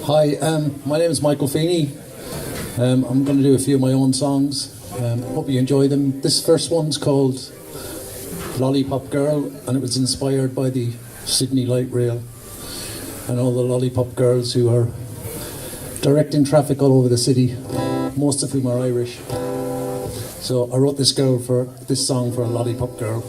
Hi, my name is Michael Feeney. I'm going to do a few of my own songs. Hope you enjoy them. This first one's called Lollipop Girl, and it was inspired by the Sydney Light Rail and all the Lollipop girls who are directing traffic all over the city, most of whom are Irish. So I wrote this song for a Lollipop Girl.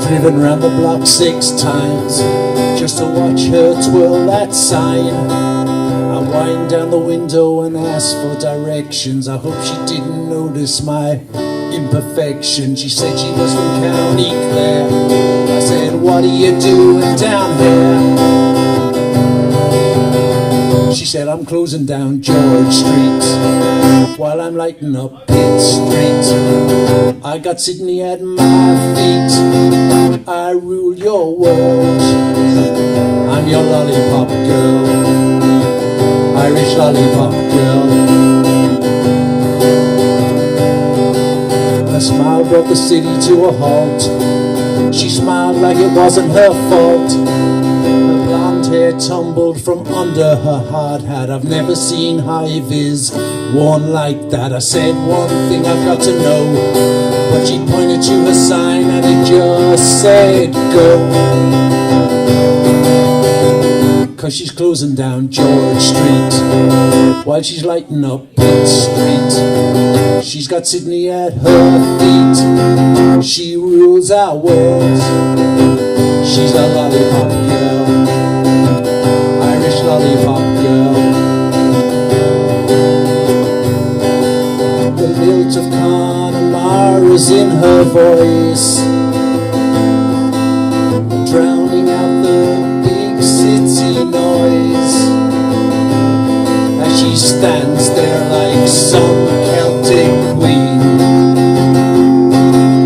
Driven round the block 6 times just to watch her twirl that sign. I wind down the window and ask for directions. I hope she didn't notice my imperfection. She said she was from County Clare. I said, what are you doing down here? She said, I'm closing down George Street while I'm lighting up Pitt Street. I got Sydney at my feet. I rule your world. I'm your lollipop girl, Irish lollipop girl. Her smile brought the city to a halt. She smiled like it wasn't her fault. Her blonde hair tumbled from under her hard hat. I've never seen high-vis worn like that. I said, one thing I've got to know, but she pointed to her sign and it just said go. 'Cause she's closing down George Street while she's lighting up Pitt Street. She's got Sydney at her feet. She rules our world. She's a lollipop girl, Irish lollipop girl. The lilt of Connemara's in her voice, drowning out the big city noise, as she stands there like some Celtic queen.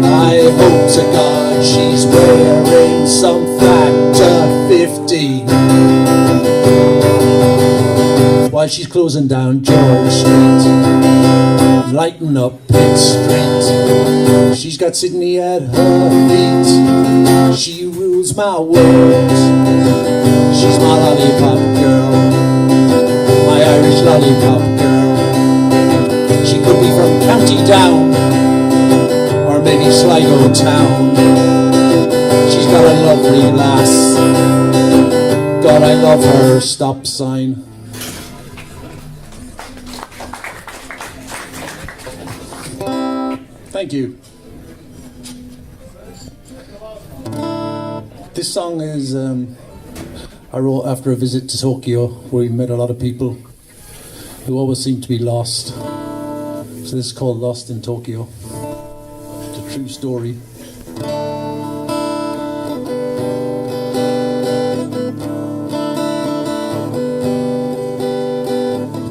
I hope to God she's wearing some Factor 15 while she's closing down George Street, lighting up Pitt Street. She's got Sydney at her feet. She rules my world. She's my lollipop girl, my Irish lollipop girl. She could be from County Down, or maybe Sligo Town. She's got a lovely lass. God, I love her stop sign. Thank you. This song is I wrote after a visit to Tokyo, where we met a lot of people who always seem to be lost. So this is called Lost in Tokyo. It's a true story.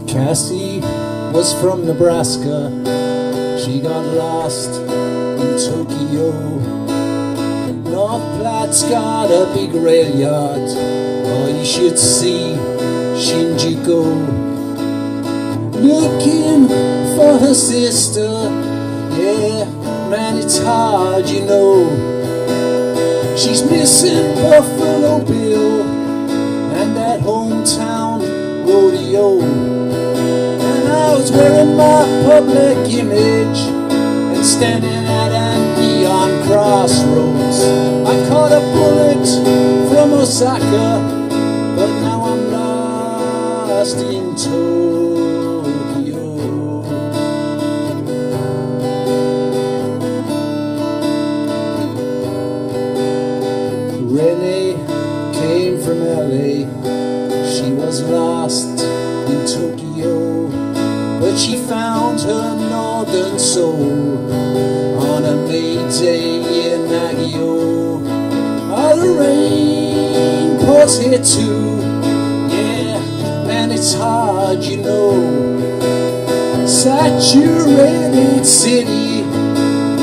Cassie was from Nebraska. She got lost in Tokyo. North Platte's got a big rail yard. Oh, you should see Shinjuku. Looking for her sister. Yeah, man, it's hard, you know. She's missing Buffalo Bill and that hometown rodeo. And I was wearing my public image and standing at a neon crossroads. I caught a bullet from Osaka, but now I'm lost in Tokyo. Renee came from LA. She was lost in Tokyo, but she found her northern soul on a May Day in Nagio. Oh, the rain pours here too. Yeah, man, it's hard, you know. Saturated city,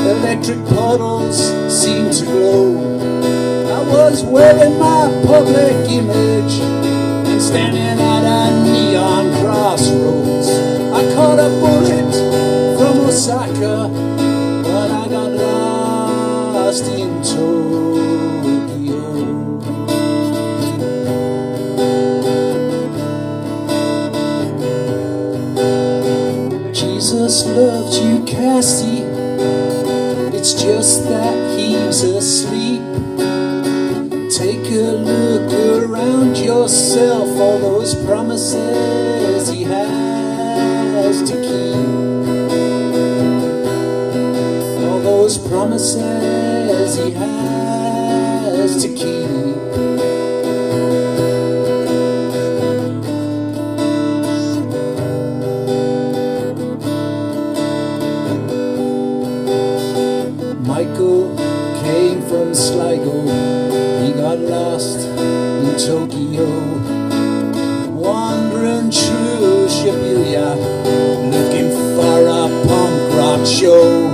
electric puddles seem to glow. I was wearing my public image and standing at a neon crossroads. I caught a bullet from Osaka, but I got lost lost in Tokyo. Jesus loved you, Cassie. It's just that he's asleep. Take a look around yourself, all those promises he has to keep. All those promises he has to keep. Michael came from Sligo. He got lost in Tokyo, wandering through Shibuya, looking for a punk rock show.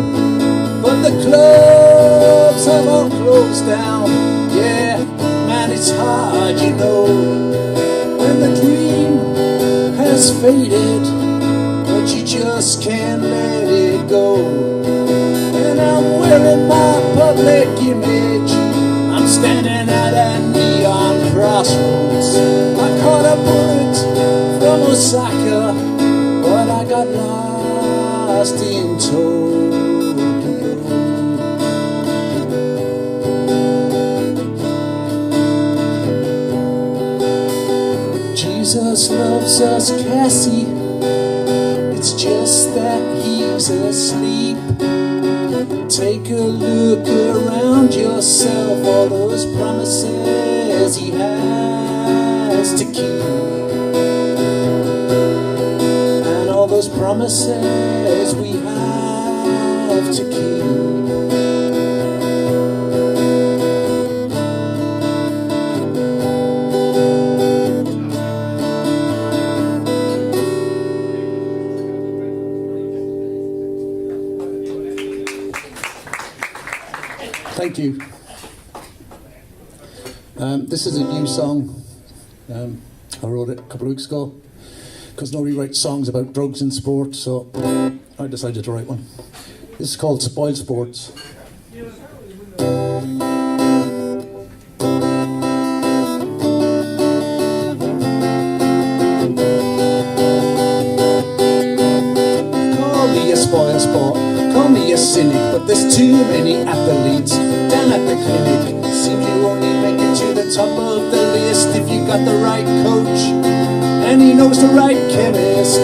But the clubs have all closed down. Yeah, man, it's hard, you know, when the dream has faded, but you just can't let it go. And I'm wearing my public image. I'm standing at a neon crossroads. I caught a bullet from Osaka, but I got lost in Tokyo. Jesus loves us, Cassie. It's just that he's asleep. Take a look around yourself, all those promises he has to keep. And all those promises we have to keep. Thank you. This is a new song. I wrote it a couple of weeks ago because nobody writes songs about drugs in sport, so I decided to write one. This is called Spoil Sports. Call me a spoil sport, call me a cynic, but there's too many athletes down at the clinic. Seems you only make it to the top of the list if you got the right coach and he knows the right chemist.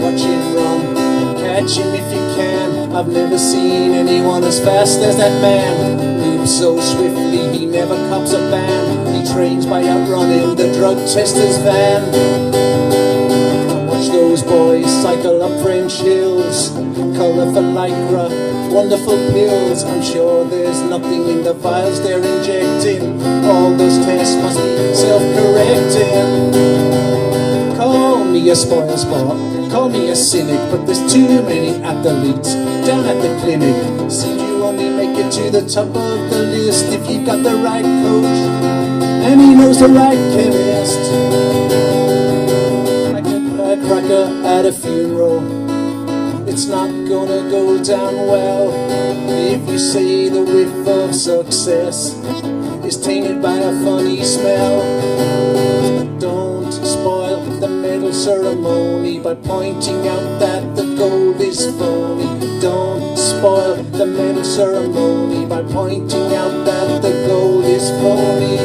Watch him run, catch him if you can. I've never seen anyone as fast as that man. Moves so swiftly he never cops a ban. He trains by outrunning the drug tester's van. Watch those boys cycle up French hills, colourful lycra, wonderful pills. I'm sure there's nothing in the vials they're injecting. All those tests must be self-correcting. Call me a spoil sport, call me a cynic, but there's too many athletes down at the clinic. Seems you only make it to the top of the list if you got the right coach and he knows the right chemist. Cracker at a funeral, it's not gonna go down well if you say the whiff of success is tainted by a funny smell. Don't spoil the medal ceremony by pointing out that the gold is phony. Don't spoil the medal ceremony by pointing out that the gold is phony.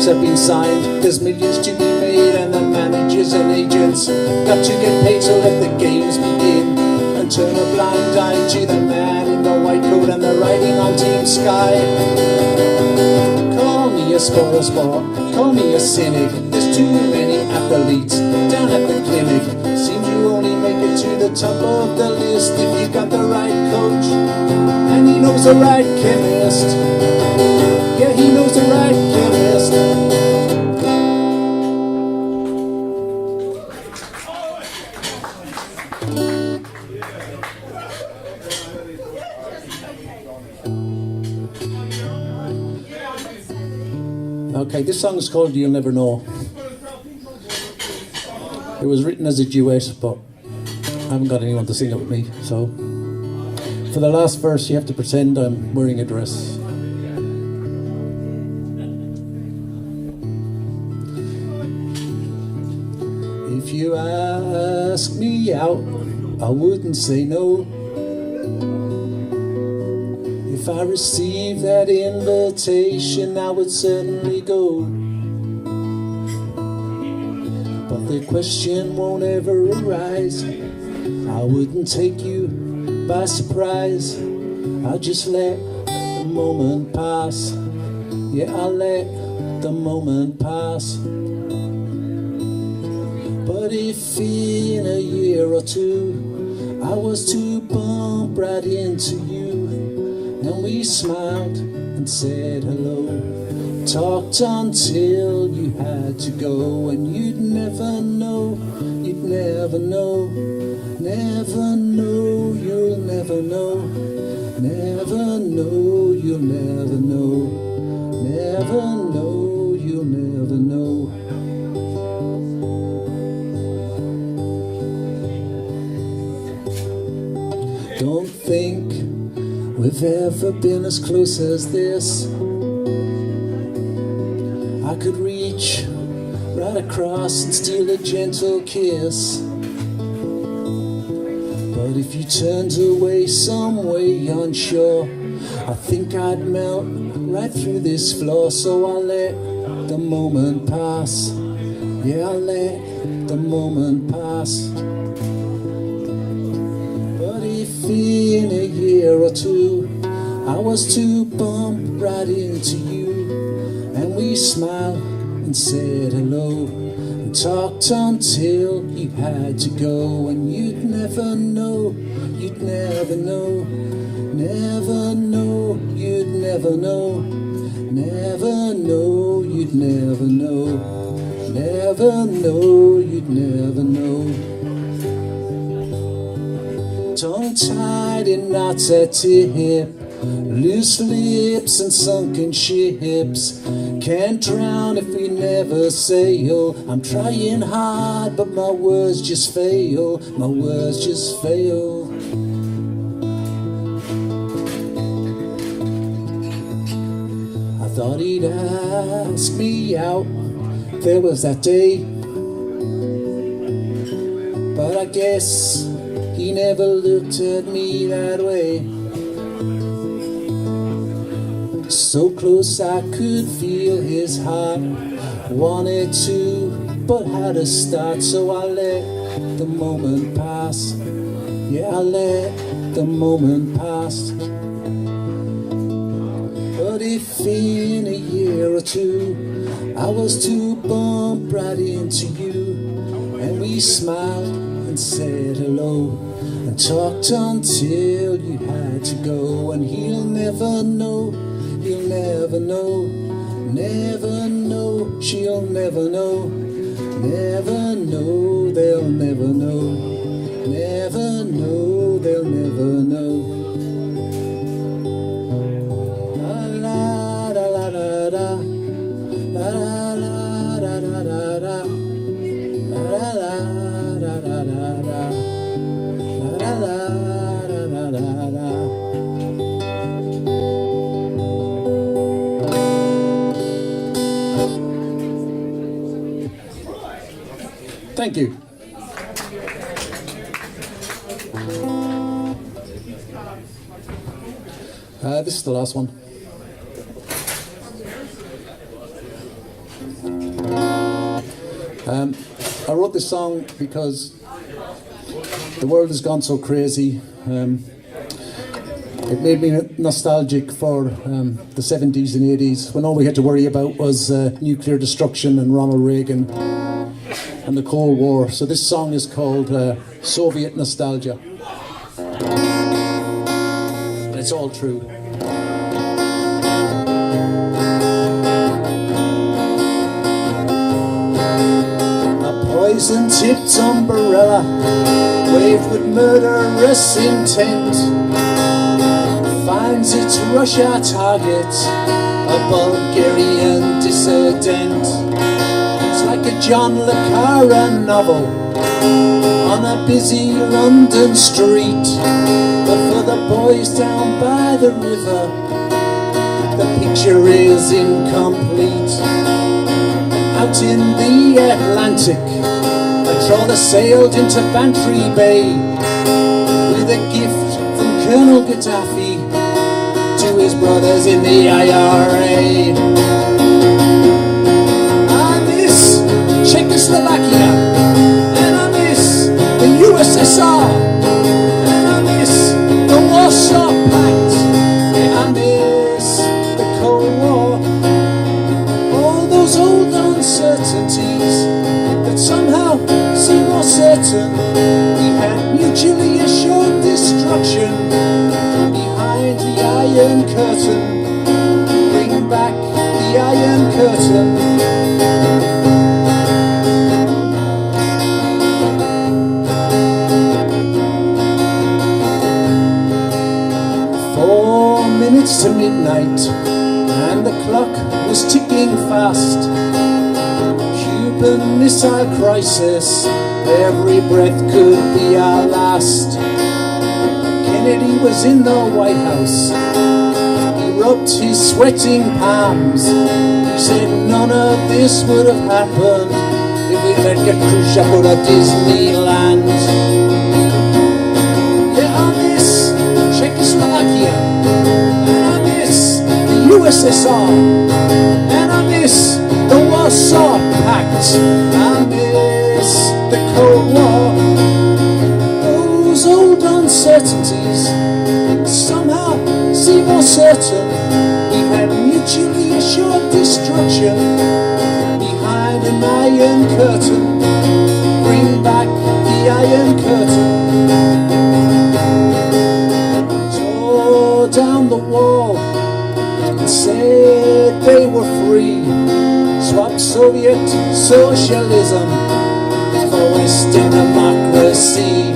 Have been signed, there's millions to be made, and the managers and agents got to get paid, so let the games begin and turn a blind eye to the man in the white coat and the writing on Team Sky. Call me a spoil sport, call me a cynic, there's too many athletes down at the clinic. Seems you only make it to the top of the list if you got the right coach and he knows the right chemist. Yeah, he knows the right chemist. Okay, this song is called You'll Never Know. It was written as a duet, but I haven't got anyone to sing it with me, so for the last verse you have to pretend I'm wearing a dress. If you ask me out, I wouldn't say no. If I received that invitation, I would certainly go. But the question won't ever arise. I wouldn't take you by surprise. I'll just let the moment pass. Yeah, I'll let the moment pass. But if in a year or two I was to bump right into you, and we smiled and said hello, talked until you had to go, and you'd never know, you'd never know, never know, you'll never know, never know, you'll never know, never know, you'll never know. Don't think we've ever been as close as this. I could reach right across and steal a gentle kiss. But if you turned away some way unsure, I think I'd melt right through this floor. So I'll let the moment pass. Yeah, I'll let the moment pass. In a year or two I was to bump right into you, and we smiled and said hello, and talked until you had to go, and you'd never know, you'd never know, never know, you'd never know, never know, you'd never know, never know, you'd never know. Tongue tied in knots at your hip, loose lips and sunken ships. Can't drown if we never sail. I'm trying hard but my words just fail, my words just fail. I thought he'd ask me out, there was that day, but I guess he never looked at me that way. So close I could feel his heart. Wanted to, but had to start. So I let the moment pass. Yeah, I let the moment pass. But if in a year or two I was to bump right into you, and we smiled and said hello, and talked until you had to go, and he'll never know, he'll never know, never know, she'll never know, never know, they'll never know, never know, they'll never know. La la la la la la la la la la la. Thank you. This is the last one. I wrote this song because the world has gone so crazy. It made me nostalgic for the 70s and 80s, when all we had to worry about was nuclear destruction and Ronald Reagan and the Cold War. So this song is called Soviet Nostalgia. And it's all true. Poison-tipped umbrella waved with murderous intent finds its Russia target, a Bulgarian dissident. It's like a John le Carre novel on a busy London street. But for the boys down by the river, the picture is incomplete. Out in the Atlantic, a trawler sailed into Bantry Bay with a gift from Colonel Gaddafi to his brothers in the IRA. I miss Czechoslovakia, and I miss the USSR, and I miss the Warsaw Pact, yeah, I miss the Cold War. All those old uncertainties that somehow seem more certain. We had mutually assured destruction behind the Iron Curtain. Bring back the Iron Curtain. 4 minutes to midnight, and the clock was ticking fast. Cuban Missile Crisis, every breath could be our last. Kennedy was in the White House, he rubbed his sweating palms. He said none of this would have happened if we let get Khrushchev out of Disneyland. Yeah, I miss Czechoslovakia, and I miss the USSR, and I miss the Warsaw Pact, I miss the Cold War. Those old uncertainties somehow seem more certain. We had mutually assured destruction behind an Iron Curtain. Bring back the Iron Curtain. Tore down the wall and said they were free. Swap Soviet socialism for Western democracy.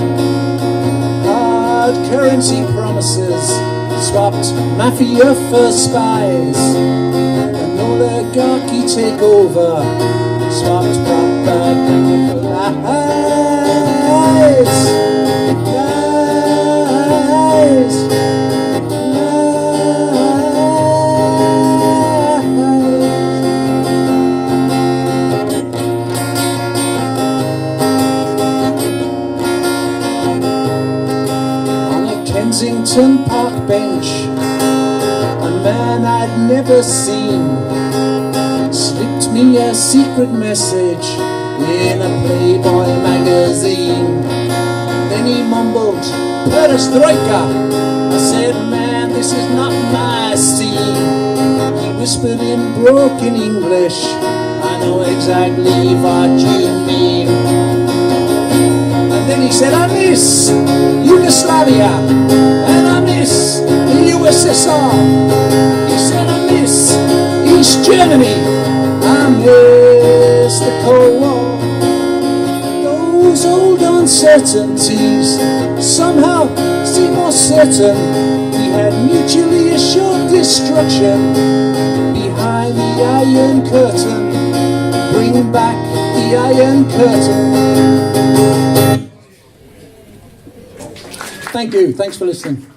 Hard currency promises swapped mafia for spies. An oligarchy takeover swapped propaganda for lies. Lies. Kensington Park bench, a man I'd never seen slipped me a secret message in a Playboy magazine. Then he mumbled, "Perestroika." I said, "Man, this is not my scene." He whispered in broken English, "I know exactly what you mean." And then he said, "I miss Yugoslavia, and I miss the USSR." He said, "I miss East Germany, I miss the Cold War." Those old uncertainties somehow seem more certain. We had mutually assured destruction behind the Iron Curtain. Bring back the Iron Curtain. Thank you. Thanks for listening.